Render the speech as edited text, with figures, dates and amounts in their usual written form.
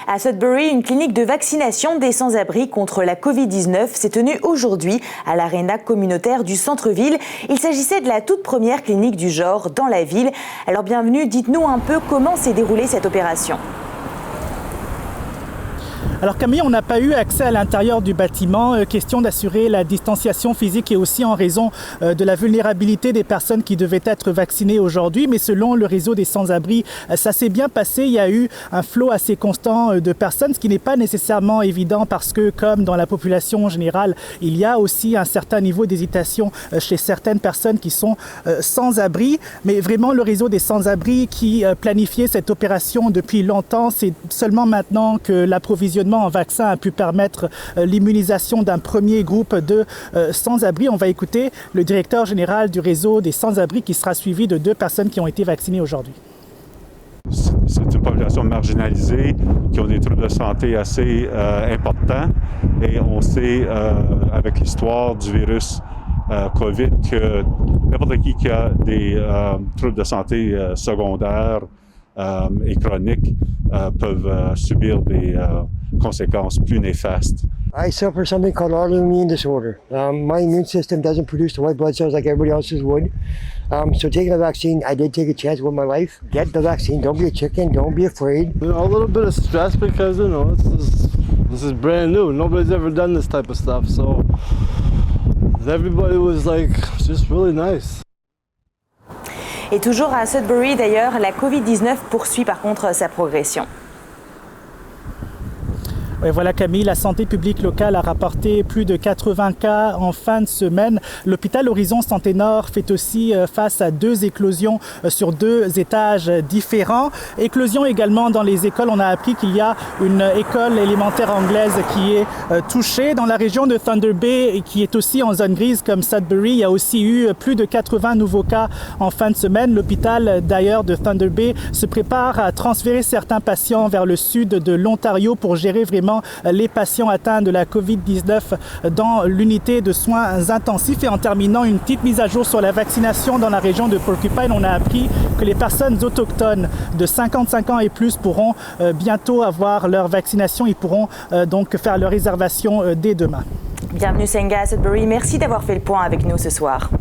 À Sudbury, une clinique de vaccination des sans-abri contre la Covid-19 s'est tenue aujourd'hui à l'aréna communautaire du centre-ville. Il s'agissait de la toute première clinique du genre dans la ville. Alors bienvenue, dites-nous un peu comment s'est déroulée cette opération. Alors Camille, on n'a pas eu accès à l'intérieur du bâtiment, question d'assurer la distanciation physique et aussi en raison de la vulnérabilité des personnes qui devaient être vaccinées aujourd'hui. Mais selon le réseau des sans-abri, ça s'est bien passé. Il y a eu un flot assez constant de personnes, ce qui n'est pas nécessairement évident parce que, comme dans la population générale, il y a aussi un certain niveau d'hésitation chez certaines personnes qui sont sans-abri. Mais vraiment, le réseau des sans-abri qui planifiait cette opération depuis longtemps, c'est seulement maintenant que l'approvisionnement en vaccin a pu permettre l'immunisation d'un premier groupe de sans-abri. On va écouter le directeur général du réseau des sans-abri qui sera suivi de 2 personnes qui ont été vaccinées aujourd'hui. C'est une population marginalisée qui ont des troubles de santé assez importants et on sait avec l'histoire du virus COVID que n'importe qui a des troubles de santé secondaires et chroniques peuvent subir des conséquences plus néfastes. I suffer something called autoimmune disorder. My immune system doesn't produce the white blood cells like everybody else's would. So taking the vaccine, I did take a chance with my life. Get the vaccine. Don't be a chicken. Don't be afraid. You know, a little bit of stress because, you know, this is brand new. Nobody's ever done this type of stuff. So everybody was like, just really nice. Et toujours à Sudbury d'ailleurs, la Covid-19 poursuit par contre sa progression. Et voilà Camille, la santé publique locale a rapporté plus de 80 cas en fin de semaine. L'hôpital Horizon Santé Nord fait aussi face à 2 éclosions sur 2 étages différents. Éclosion également dans les écoles. On a appris qu'il y a une école élémentaire anglaise qui est touchée. Dans la région de Thunder Bay, qui est aussi en zone grise comme Sudbury, il y a aussi eu plus de 80 nouveaux cas en fin de semaine. L'hôpital d'ailleurs de Thunder Bay se prépare à transférer certains patients vers le sud de l'Ontario pour gérer vraiment les patients atteints de la COVID-19 dans l'unité de soins intensifs. Et en terminant, une petite mise à jour sur la vaccination dans la région de Porcupine. On a appris que les personnes autochtones de 55 ans et plus pourront bientôt avoir leur vaccination. Ils pourront donc faire leur réservation dès demain. Bienvenue Senga à Sudbury. Merci d'avoir fait le point avec nous ce soir.